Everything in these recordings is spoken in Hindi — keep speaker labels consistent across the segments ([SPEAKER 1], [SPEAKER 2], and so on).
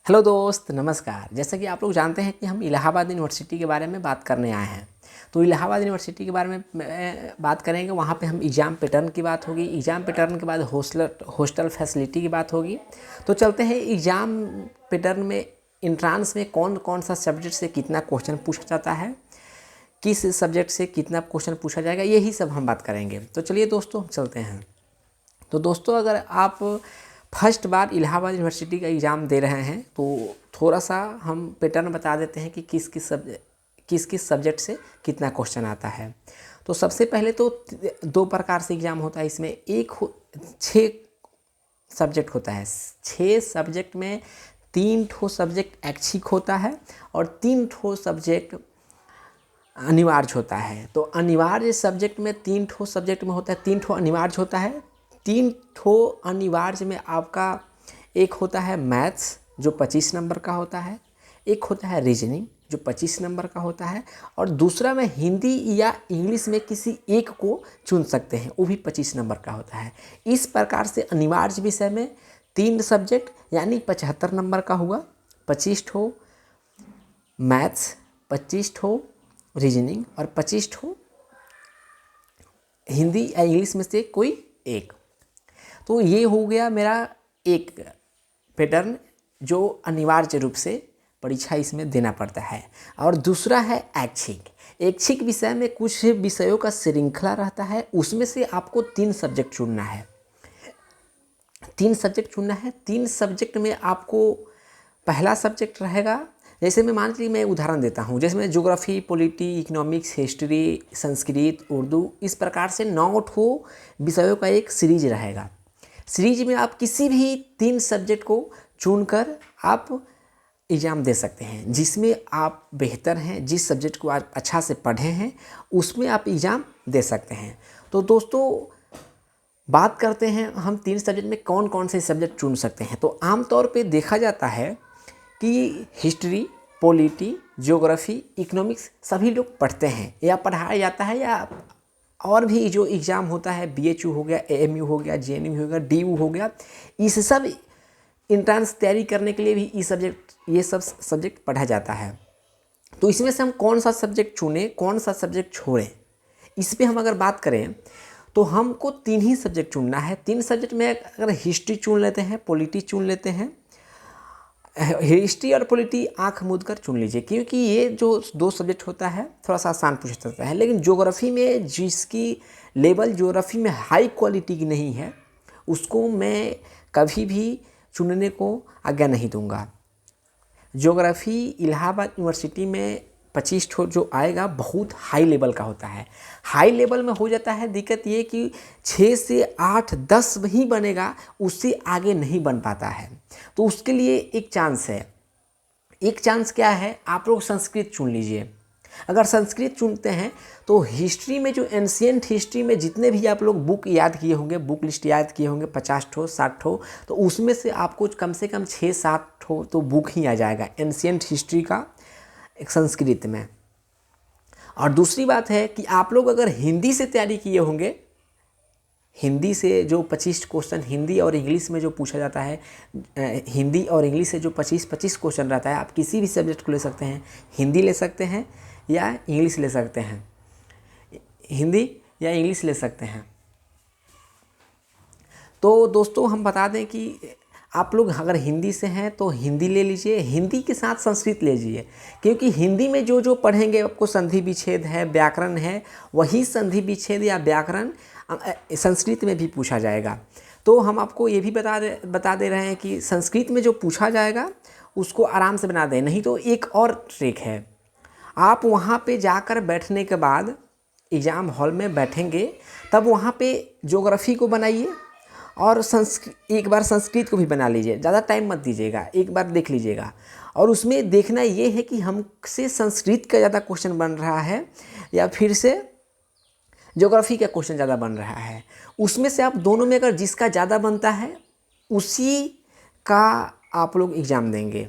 [SPEAKER 1] हेलो दोस्त, नमस्कार। जैसा कि आप लोग जानते हैं कि हम इलाहाबाद यूनिवर्सिटी के बारे में बात करने आए हैं। तो इलाहाबाद यूनिवर्सिटी के बारे में बात करेंगे। वहाँ पे हम एग्ज़ाम पैटर्न की बात होगी। एग्ज़ाम पैटर्न के बाद हॉस्टल फैसिलिटी की बात होगी। तो चलते हैं एग्ज़ाम पैटर्न में। इंट्रांस में कौन कौन सा सब्जेक्ट से कितना क्वेश्चन पूछा जाता है, किस सब्जेक्ट से कितना क्वेश्चन पूछा जाएगा, यही सब हम बात करेंगे। तो चलिए दोस्तों, चलते हैं। तो दोस्तों, अगर आप फर्स्ट बार इलाहाबाद यूनिवर्सिटी का एग्ज़ाम दे रहे हैं तो थोड़ा सा हम पैटर्न बता देते हैं कि किस किस सब्जेक्ट से कितना क्वेश्चन आता है। तो सबसे पहले तो दो प्रकार से एग्ज़ाम होता है। इसमें 6 सब्जेक्ट होता है। 6 सब्जेक्ट में 3 ठो सब्जेक्ट ऐच्छिक होता है और 3 ठो सब्जेक्ट अनिवार्य होता है। तो अनिवार्य सब्जेक्ट में 3 ठो सब्जेक्ट में होता है, 3 ठो अनिवार्य होता है। 3 ठो अनिवार्य में आपका एक होता है मैथ्स जो 25 नंबर का होता है, एक होता है रीजनिंग जो 25 नंबर का होता है, और दूसरा में हिंदी या इंग्लिश में किसी एक को चुन सकते हैं, वो भी 25 नंबर का होता है। इस प्रकार से अनिवार्य विषय में 3 सब्जेक्ट यानी 75 नंबर का हुआ, 25 ठो मैथ्स, 25 ठो रीजनिंग और 25 ठो हिंदी या इंग्लिश में से कोई एक। तो ये हो गया मेरा एक पैटर्न जो अनिवार्य रूप से परीक्षा इसमें देना पड़ता है। और दूसरा है ऐच्छिक। ऐच्छिक विषय में कुछ विषयों का श्रृंखला रहता है, उसमें से आपको 3 सब्जेक्ट चुनना है। 3 सब्जेक्ट चुनना है। 3 सब्जेक्ट में आपको पहला सब्जेक्ट रहेगा, जैसे मैं मान लीजिए मैं उदाहरण देता हूँ, जैसे मैं geography, polity, economics, history, Sanskrit, Urdu, इस प्रकार से 9 ठो विषयों का एक सीरीज रहेगा। सीरीज में आप किसी भी 3 सब्जेक्ट को चुनकर आप एग्ज़ाम दे सकते हैं। जिसमें आप बेहतर हैं, जिस सब्जेक्ट को आप अच्छा से पढ़े हैं, उसमें आप एग्ज़ाम दे सकते हैं। तो दोस्तों, बात करते हैं हम 3 सब्जेक्ट में कौन कौन से सब्जेक्ट चुन सकते हैं। तो आमतौर पे देखा जाता है कि हिस्ट्री, पॉलिटी, ज्योग्राफी, इकोनॉमिक्स सभी लोग पढ़ते हैं या पढ़ाया जाता है, या और भी जो एग्ज़ाम होता है बीएचयू हो गया, एएमयू हो गया, जेएनयू हो गया, डीयू हो गया, इस सब इंट्रांस तैयारी करने के लिए भी ये सब सब्जेक्ट पढ़ा जाता है। तो इसमें से हम कौन सा सब्जेक्ट चुनें, कौन सा सब्जेक्ट छोड़ें, इस पर हम अगर बात करें तो हमको 3 ही सब्जेक्ट चुनना है। 3 सब्जेक्ट में अगर हिस्ट्री चुन लेते हैं, पॉलिटी चुन लेते हैं, हिस्ट्री और पॉलिटी आंख मूंद कर चुन लीजिए, क्योंकि ये जो 2 सब्जेक्ट होता है थोड़ा सा आसान पूछा जाता है। लेकिन ज्योग्राफी में जिसकी लेवल ज्योग्राफी में हाई क्वालिटी की नहीं है, उसको मैं कभी भी चुनने को आज्ञा नहीं दूंगा। ज्योग्राफी इलाहाबाद यूनिवर्सिटी में 25 ठो जो आएगा बहुत हाई लेवल का होता है। हाई लेवल में हो जाता है दिक्कत ये कि 6 से 8, 10 ही बनेगा, उससे आगे नहीं बन पाता है। तो उसके लिए एक चांस है। एक चांस क्या है, आप लोग संस्कृत चुन लीजिए। अगर संस्कृत चुनते हैं तो हिस्ट्री में जो एंशियंट हिस्ट्री में जितने भी आप लोग बुक याद किए होंगे, बुक लिस्ट याद किए होंगे 50 ठो 60 ठो, तो उसमें से आपको कम से कम 6-7 ठो तो बुक ही आ जाएगा एंशियंट हिस्ट्री का एक संस्कृत में। और दूसरी बात है कि आप लोग अगर हिंदी से तैयारी किए होंगे, हिंदी से जो 25 क्वेश्चन हिंदी और इंग्लिश में जो पूछा जाता है, हिंदी और इंग्लिश से जो 25-25 क्वेश्चन रहता है, आप किसी भी सब्जेक्ट को ले सकते हैं। हिंदी ले सकते हैं या इंग्लिश ले सकते हैं, हिंदी या इंग्लिश ले सकते हैं। तो दोस्तों, हम बता दें कि आप लोग अगर हिंदी से हैं तो हिंदी ले लीजिए, हिंदी के साथ संस्कृत ले लीजिए, क्योंकि हिंदी में जो जो पढ़ेंगे आपको संधि विच्छेद है, व्याकरण है, वही संधि विच्छेद या व्याकरण संस्कृत में भी पूछा जाएगा। तो हम आपको ये भी बता दे रहे हैं कि संस्कृत में जो पूछा जाएगा उसको आराम से बना दें। नहीं तो एक और ट्रिक है, आप वहाँ पे जाकर बैठने के बाद एग्ज़ाम हॉल में बैठेंगे, तब वहाँ पे ज्योग्राफी को बनाइए और एक बार संस्कृत को भी बना लीजिए। ज़्यादा टाइम मत दीजिएगा, एक बार देख लीजिएगा। और उसमें देखना ये है कि हमसे संस्कृत का ज़्यादा क्वेश्चन बन रहा है या फिर से ज्योग्राफी का क्वेश्चन ज़्यादा बन रहा है। उसमें से आप दोनों में अगर जिसका ज़्यादा बनता है उसी का आप लोग एग्ज़ाम देंगे।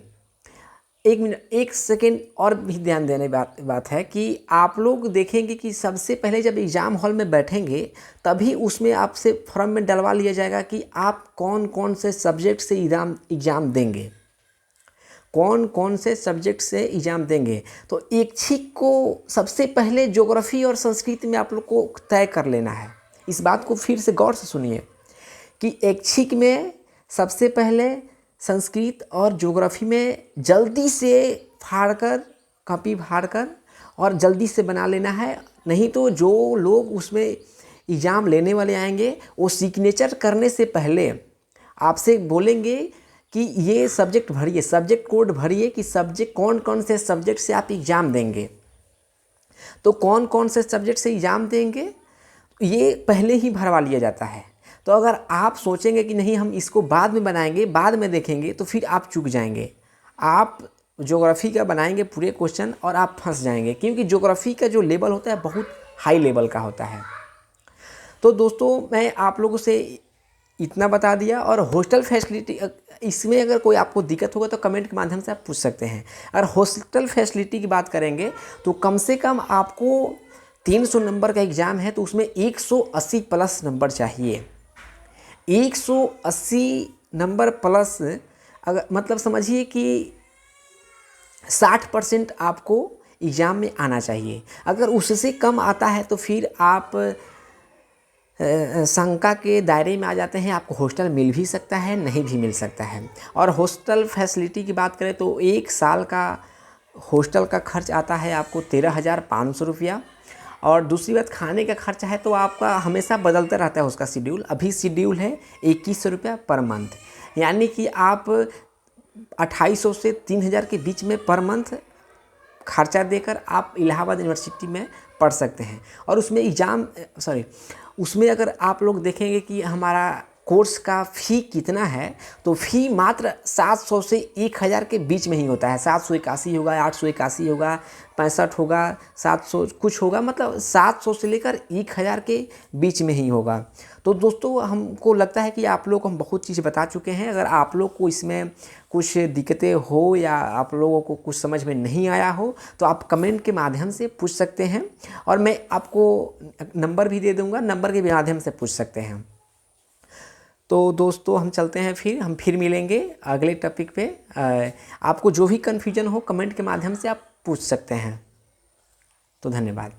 [SPEAKER 1] 1 मिनट 1 सेकेंड और भी ध्यान देने बात है कि आप लोग देखेंगे कि सबसे पहले जब एग्ज़ाम हॉल में बैठेंगे तभी उसमें आपसे फॉर्म में डलवा लिया जाएगा कि आप कौन कौन से सब्जेक्ट से एग्ज़ाम देंगे। कौन कौन से सब्जेक्ट से एग्ज़ाम देंगे। तो ऐच्छिक को सबसे पहले ज्योग्राफी और संस्कृत में आप लोग को तय कर लेना है। इस बात को फिर से गौर से सुनिए कि ऐच्छिक में सबसे पहले संस्कृत और ज्योग्राफी में जल्दी से फाड़कर, कॉपी फाड़कर और जल्दी से बना लेना है। नहीं तो जो लोग उसमें एग्ज़ाम लेने वाले आएंगे वो सिग्नेचर करने से पहले आपसे बोलेंगे कि ये सब्जेक्ट भरिए, सब्जेक्ट कोड भरिए कि सब्जेक्ट कौन कौन से सब्जेक्ट से आप एग्ज़ाम देंगे। तो कौन कौन से सब्जेक्ट से एग्ज़ाम देंगे ये पहले ही भरवा लिया जाता है। तो अगर आप सोचेंगे कि नहीं हम इसको बाद में बनाएंगे, बाद में देखेंगे, तो फिर आप चूक जाएंगे। आप ज्योग्राफी का बनाएंगे पूरे क्वेश्चन और आप फंस जाएंगे, क्योंकि ज्योग्राफी का जो लेवल होता है बहुत हाई लेवल का होता है। तो दोस्तों मैं आप लोगों से इतना बता दिया। और हॉस्टल फैसिलिटी, इसमें अगर कोई आपको दिक्कत होगा तो कमेंट के माध्यम से आप पूछ सकते हैं। अगर हॉस्टल फैसिलिटी की बात करेंगे तो कम से कम आपको 300 नंबर का एग्ज़ाम है तो उसमें 180 प्लस नंबर चाहिए। 180 नंबर प्लस, अगर मतलब समझिए कि 60% आपको एग्ज़ाम में आना चाहिए। अगर उससे कम आता है तो फिर आप शंका के दायरे में आ जाते हैं। आपको हॉस्टल मिल भी सकता है, नहीं भी मिल सकता है। और हॉस्टल फैसिलिटी की बात करें तो 1 साल का हॉस्टल का खर्च आता है आपको 13,500 रुपया। और दूसरी बात, खाने का खर्चा है तो आपका हमेशा बदलता रहता है उसका शेड्यूल। अभी शेड्यूल है 2100 रुपया पर मंथ, यानी कि आप 2800 से 3000 के बीच में पर मंथ खर्चा देकर आप इलाहाबाद यूनिवर्सिटी में पढ़ सकते हैं। और उसमें उसमें अगर आप लोग देखेंगे कि हमारा कोर्स का फ़ी कितना है, तो फ़ी मात्र 700 से 1000 के बीच में ही होता है। 781 होगा, 881 होगा, 65 होगा, 700 कुछ होगा, मतलब 700 से लेकर 1000 के बीच में ही होगा। तो दोस्तों हमको लगता है कि आप लोग को हम बहुत चीज़ बता चुके हैं। अगर आप लोग को इसमें कुछ दिक्कतें हो या आप लोगों को कुछ समझ में नहीं आया हो तो आप कमेंट के माध्यम से पूछ सकते हैं, और मैं आपको नंबर भी दे दूंगा, नंबर के माध्यम से पूछ सकते हैं। तो दोस्तों हम चलते हैं, हम फिर मिलेंगे अगले टॉपिक पे। आपको जो भी कन्फ्यूजन हो कमेंट के माध्यम से आप पूछ सकते हैं। तो धन्यवाद।